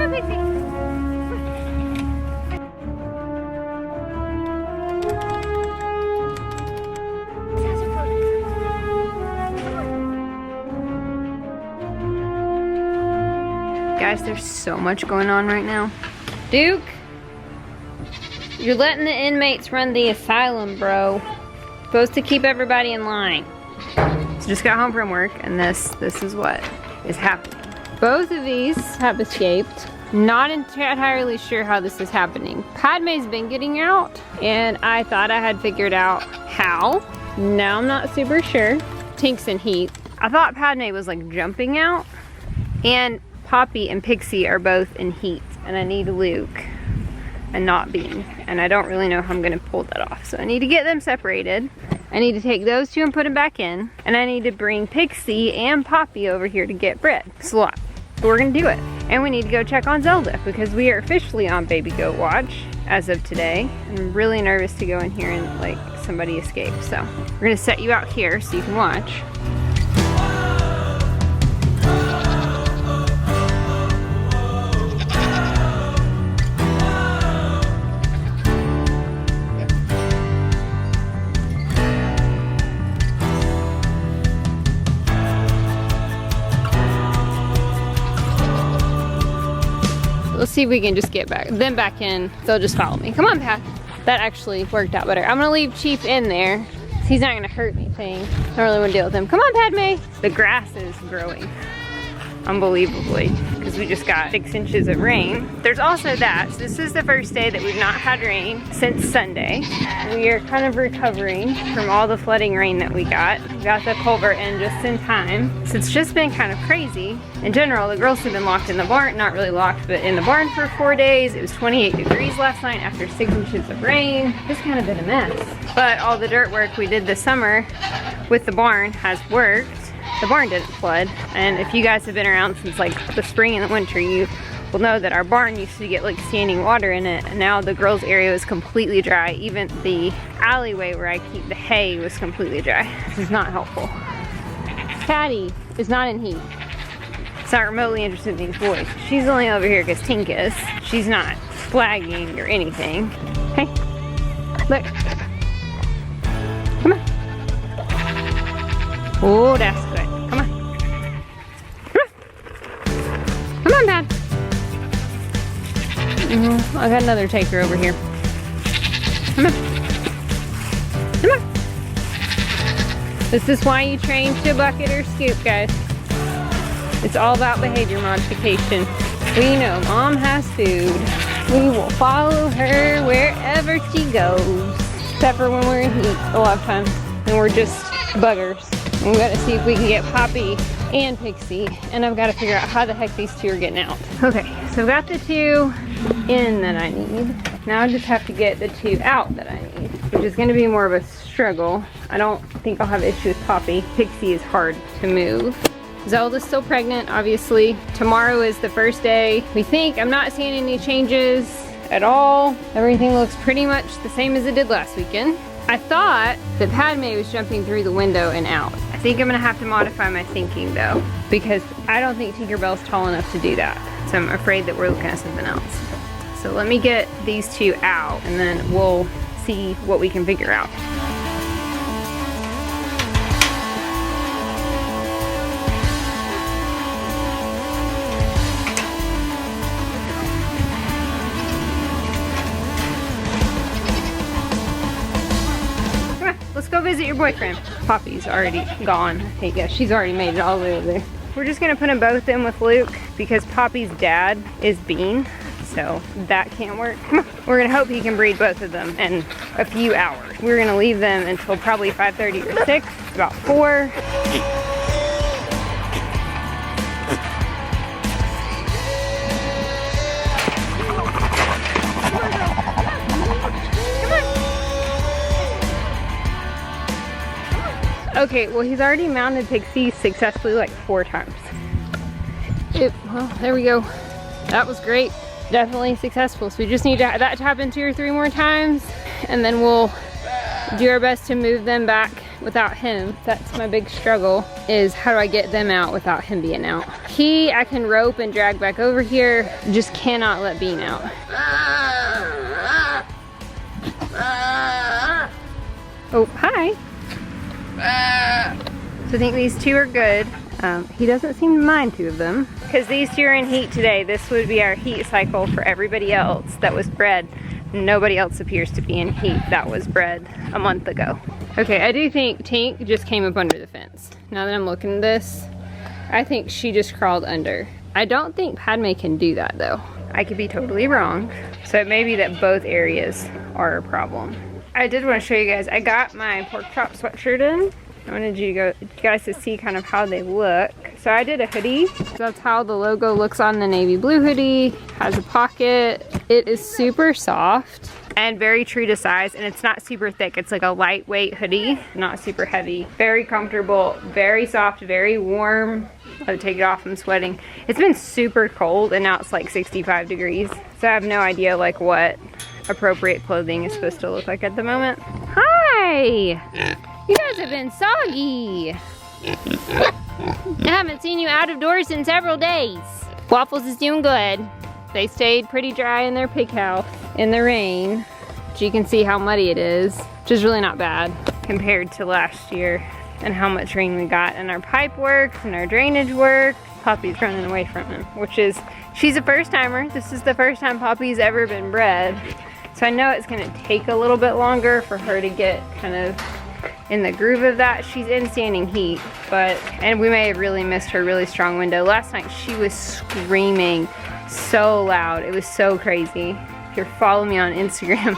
on, Pixie. Guys, there's so much going on right now. Duke, you're letting the inmates run the asylum, bro. Supposed to keep everybody in line. So just got home from work, and this is what is happening. Both of these have escaped. Not entirely sure how this is happening. Padme's been getting out, and I thought I had figured out how. Now I'm not super sure. Tink's in heat. I thought Padme was like jumping out, and Poppy and Pixie are both in heat, and I need Luke and not Bean, and I don't really know how I'm gonna pull that off. So I need to get them separated. I need to take those two and put them back in, and I need to bring Pixie and Poppy over here to get bread. It's a lot, but we're gonna do it. And we need to go check on Zelda because we are officially on baby goat watch as of today. I'm really nervous to go in here and like somebody escape. So we're gonna set you out here so you can watch. Let's see if we can just get them back in. They'll just follow me. Come on, Pat. That actually worked out better. I'm gonna leave Chief in there. He's not gonna hurt anything. I don't really wanna deal with him. Come on, Padme. The grass is growing unbelievably because we just got 6 inches of rain. There's also that. So this is the first day that we've not had rain since Sunday. We are kind of recovering from all the flooding rain that we got. We got the culvert in just in time. So it's just been kind of crazy. In general, the girls have been locked in the barn, not really locked, but in the barn for 4 days. It was 28 degrees last night after 6 inches of rain. It's kind of been a mess. But all the dirt work we did this summer with the barn has worked. The barn didn't flood, and if you guys have been around since like the spring and the winter, you will know that our barn used to get like standing water in it, and now the girls' area is completely dry. Even the alleyway where I keep the hay was completely dry. This is not helpful. Patty is not in heat. It's not remotely interested in these boys. She's only over here because Tink is. She's not flagging or anything. Hey, look. Come on. Oh, that's good. Come on. Come on. Come on, Dad. I got another taker over here. Come on. Come on. This is why you train to bucket or scoop, guys. It's all about behavior modification. We know Mom has food. We will follow her wherever she goes. Except for when we're in heat a lot of times. And we're just buggers. And we gotta see if we can get Poppy and Pixie. And I've gotta figure out how the heck these two are getting out. Okay, so I've got the 2 in that I need. Now I just have to get the 2 out that I need, which is gonna be more of a struggle. I don't think I'll have issue with Poppy. Pixie is hard to move. Zelda's still pregnant, obviously. Tomorrow is the first day. We think, I'm not seeing any changes at all. Everything looks pretty much the same as it did last weekend. I thought that Padme was jumping through the window and out. I think I'm gonna have to modify my thinking though, because I don't think Tinkerbell's tall enough to do that. So I'm afraid that we're looking at something else. So let me get these 2 out and then we'll see what we can figure out. Let's go visit your boyfriend. Poppy's already gone. I think, yeah, she's already made it all the way over there. We're just gonna put them both in with Luke because Poppy's dad is Bean, so that can't work. We're gonna hope he can breed both of them in a few hours. We're gonna leave them until probably 5:30 or 6, about 4. Okay, well he's already mounted Pixie successfully like 4 times. Well, there we go. That was great. Definitely successful. So we just need that to happen 2 or 3 more times, and then we'll do our best to move them back without him. That's my big struggle, is how do I get them out without him being out. I can rope and drag back over here, just cannot let Bean out. Oh, hi. So I think these two are good. He doesn't seem to mind two of them. Because these two are in heat today, this would be our heat cycle for everybody else that was bred. Nobody else appears to be in heat that was bred a month ago. Okay, I do think Tink just came up under the fence. Now that I'm looking at this, I think she just crawled under. I don't think Padme can do that though. I could be totally wrong. So it may be that both areas are a problem. I did want to show you guys, I got my pork chop sweatshirt in. I wanted you guys to see kind of how they look. So I did a hoodie. So that's how the logo looks on the navy blue hoodie. Has a pocket. It is super soft and very true to size, and it's not super thick. It's like a lightweight hoodie, not super heavy. Very comfortable, very soft, very warm. I'll take it off, I'm sweating. It's been super cold and now it's like 65 degrees. So I have no idea like what appropriate clothing is supposed to look like at the moment. Hi! You guys have been soggy. I haven't seen you out of doors in several days. Waffles is doing good. They stayed pretty dry in their pig house in the rain. But you can see how muddy it is, which is really not bad compared to last year and how much rain we got. And our pipe works and our drainage works. Poppy's running away from him, which is, she's a first timer. This is the first time Poppy's ever been bred. So I know it's gonna take a little bit longer for her to get kind of in the groove of that. She's in standing heat, and we may have really missed her really strong window. Last night she was screaming so loud. It was so crazy. If you're following me on Instagram,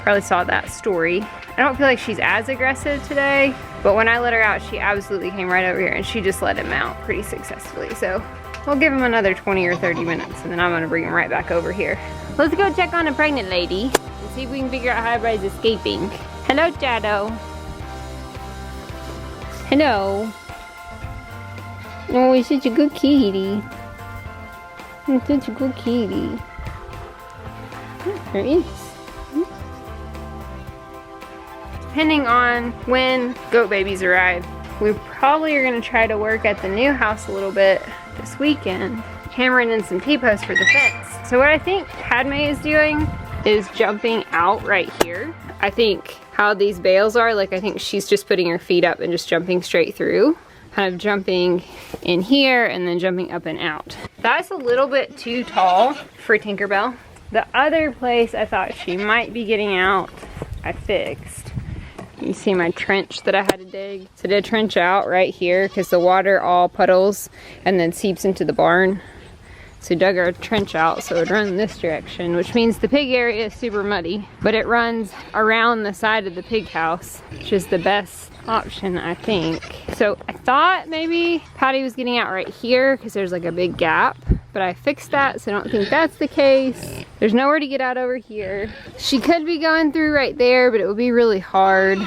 probably saw that story. I don't feel like she's as aggressive today, but when I let her out, she absolutely came right over here and she just let him out pretty successfully. So we'll give him another 20 or 30 minutes and then I'm gonna bring him right back over here. Let's go check on a pregnant lady and see if we can figure out how everybody's escaping. Hello, Shadow. Hello. Oh, he's such a good kitty. He's such a good kitty. There he is. Depending on when goat babies arrive, we probably are going to try to work at the new house a little bit this weekend, hammering in some T-posts for the fence. So what I think Padme is doing is jumping out right here. I think how these bales are, like I think she's just putting her feet up and just jumping straight through. Kind of jumping in here and then jumping up and out. That's a little bit too tall for Tinkerbell. The other place I thought she might be getting out, I fixed. You see my trench that I had to dig. So I did trench out right here because the water all puddles and then seeps into the barn. So dug our trench out so it would run this direction, which means the pig area is super muddy, but it runs around the side of the pig house, which is the best option, I think. So I thought maybe Patty was getting out right here because there's like a big gap, but I fixed that, so I don't think that's the case. There's nowhere to get out over here. She could be going through right there, but it would be really hard.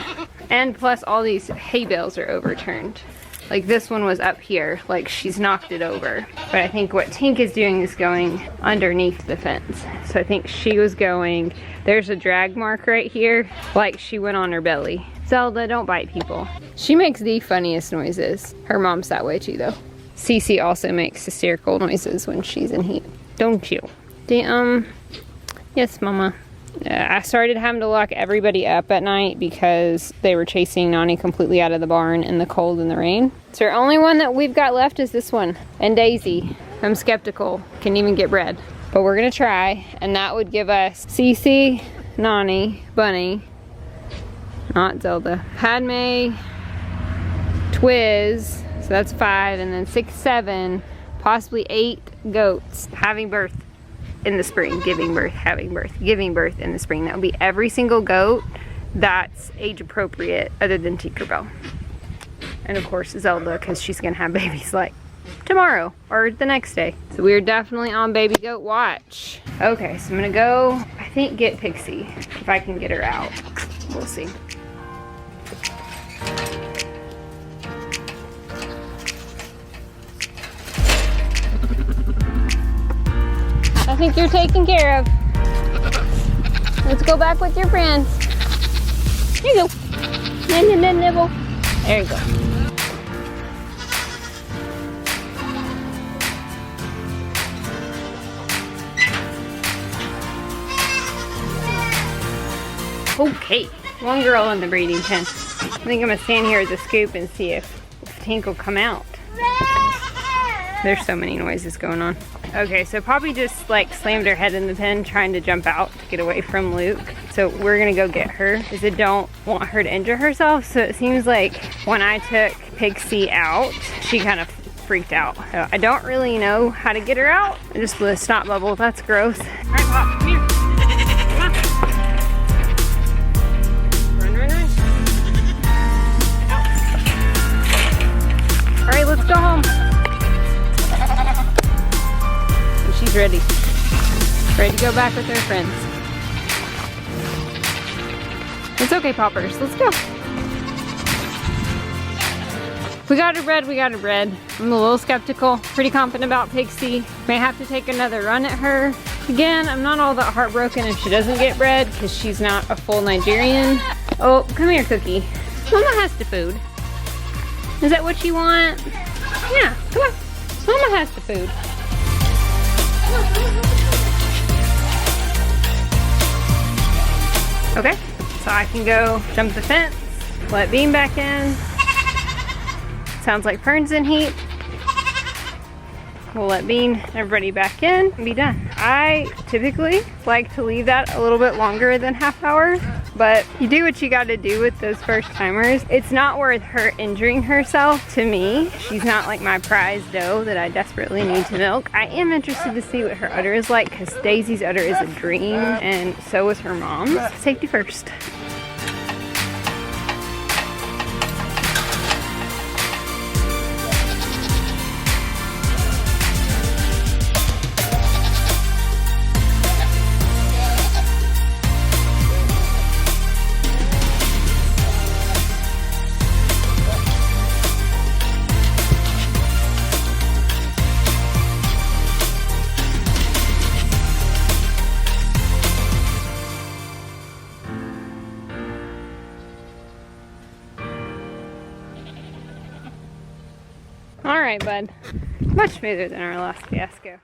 And plus all these hay bales are overturned. Like this one was up here, like she's knocked it over. But I think what Tink is doing is going underneath the fence. So I think she was going, there's a drag mark right here, like she went on her belly. Zelda, don't bite people. She makes the funniest noises. Her mom's that way too though. Cece also makes hysterical noises when she's in heat. Don't you? Yes, Mama. I started having to lock everybody up at night because they were chasing Nani completely out of the barn in the cold and the rain. So our only one that we've got left is this one, and Daisy. I'm skeptical, can even get bred. But we're gonna try, and that would give us Cece, Nani, Bunny, not Zelda, Padme, Twiz, so that's 5, and then 6, 7, possibly 8 goats having birth in the spring, giving birth, having birth, giving birth in the spring. That would be every single goat that's age appropriate other than Tinkerbell. And of course Zelda, because she's gonna have babies like tomorrow or the next day. So we're definitely on baby goat watch. Okay, so I'm gonna go, I think, get Pixie, if I can get her out. We'll see. I think you're taken care of. Let's go back with your friends. Here you go. Nibble. There you go. Okay, one girl in the breeding pen. I think I'm gonna stand here with the scoop and see if Tink will come out. There's so many noises going on. Okay, so Poppy just like slammed her head in the pen trying to jump out to get away from Luke. So we're gonna go get her because I don't want her to injure herself. So it seems like when I took Pixie out, she kind of freaked out. So I don't really know how to get her out. I just blew a snot bubble, that's gross. All right, Pop, come here. All right, let's go home. And she's ready. Ready to go back with her friends. It's okay, Poppers. Let's go. We got her bred, we got her bred. I'm a little skeptical, pretty confident about Pixie. May have to take another run at her. Again, I'm not all that heartbroken if she doesn't get bred because she's not a full Nigerian. Oh, come here, Cookie. Mama has the food. Is that what you want? Yeah, come on. Mama has the food. Okay, so I can go jump the fence, let Bean back in. Sounds like Fern's in heat. We'll let Bean, everybody back in and be done. I typically like to leave that a little bit longer than half hour, but you do what you gotta do with those first timers. It's not worth her injuring herself to me. She's not like my prize doe that I desperately need to milk. I am interested to see what her udder is like because Daisy's udder is a dream and so is her mom's. Safety first. All right, bud. Much smoother than our last fiasco.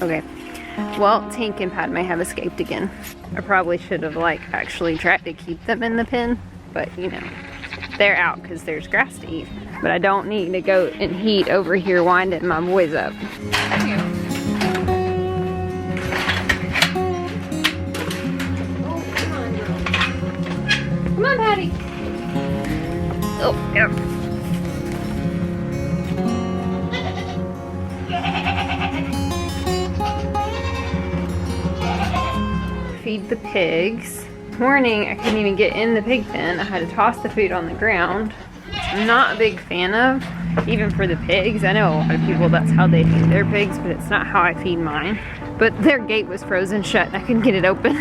Okay, well, Tink and Padme have escaped again. I probably should have actually tried to keep them in the pen, but you know, they're out because there's grass to eat. But I don't need to go in heat over here winding my boys up. Come on, Patty. Oh, yeah. Feed the pigs. This morning, I couldn't even get in the pig pen. I had to toss the food on the ground, which I'm not a big fan of, even for the pigs. I know a lot of people, that's how they feed their pigs, but it's not how I feed mine. But their gate was frozen shut and I couldn't get it open.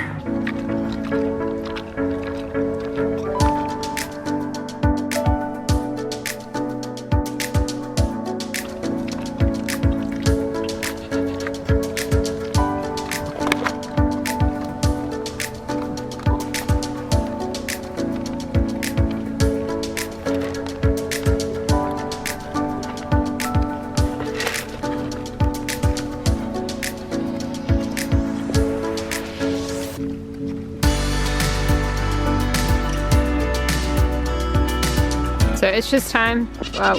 So it's just time,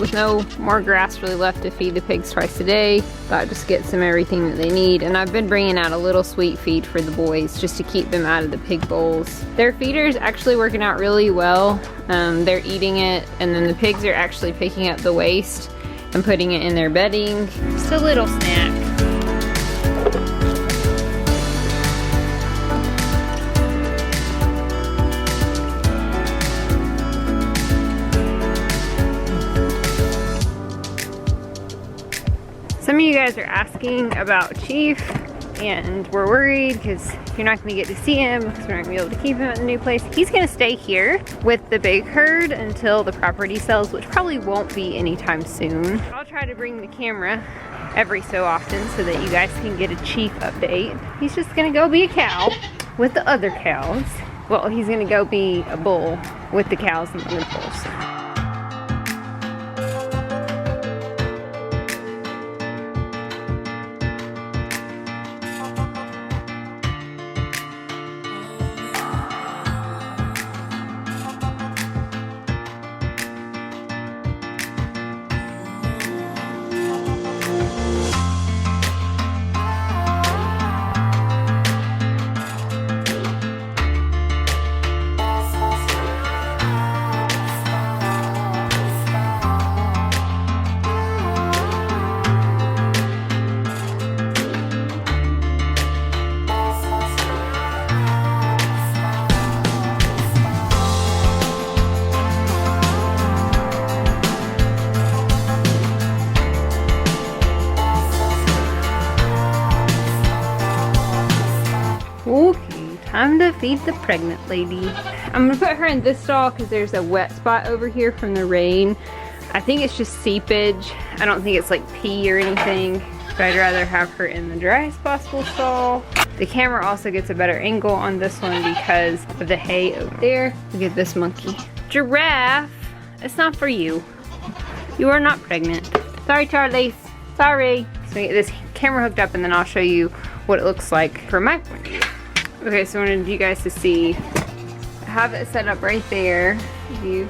with no more grass really left to feed the pigs twice a day. Thought I'd just get some everything that they need. And I've been bringing out a little sweet feed for the boys just to keep them out of the pig bowls. Their feeder's actually working out really well. They're eating it, and then the pigs are actually picking up the waste and putting it in their bedding. Just a little snack. Some of you guys are asking about Chief. and we're worried because you're not gonna get to see him because we're not gonna be able to keep him at the new place. He's gonna stay here with the big herd until the property sells, which probably won't be anytime soon. I'll try to bring the camera every so often so that you guys can get a chief update. He's just gonna go be a cow with the other cows. Well, he's gonna go be a bull with the cows and the other bulls. Okay, time to feed the pregnant lady. I'm gonna put her in this stall because there's a wet spot over here from the rain. I think it's just seepage. I don't think it's like pee or anything, but I'd rather have her in the driest possible stall. The camera also gets a better angle on this one because of the hay over there. Look at this monkey. Giraffe, it's not for you. You are not pregnant. Sorry, Charlie, sorry. So we get this camera hooked up and then I'll show you what it looks like from my point of view. Okay, so I wanted you guys to see, I have it set up right there. If you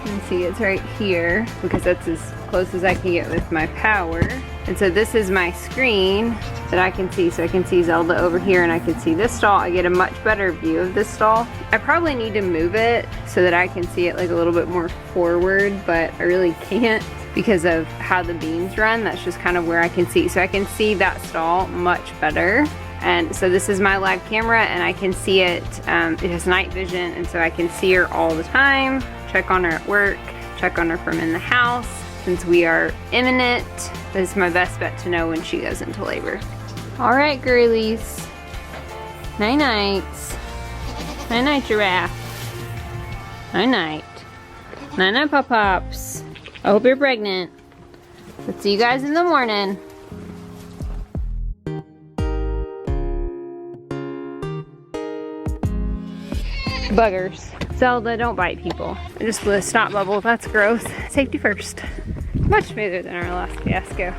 can see, it's right here because that's as close as I can get with my power. And so this is my screen that I can see. So I can see Zelda over here and I can see this stall. I get a much better view of this stall. I probably need to move it so that I can see it like a little bit more forward, but I really can't because of how the beams run. That's just kind of where I can see. So I can see that stall much better. And so this is my live camera and I can see it. It has night vision and so I can see her all the time, check on her at work, check on her from in the house. Since we are imminent, this is my best bet to know when she goes into labor. All right, girlies. Night nights. Night night, giraffe. Night night. Night night, pop-pops. I hope you're pregnant. Let's see you guys in the morning. Buggers. Zelda, don't bite people. I just blew a snot bubble. That's gross. Safety first. Much smoother than our last fiasco.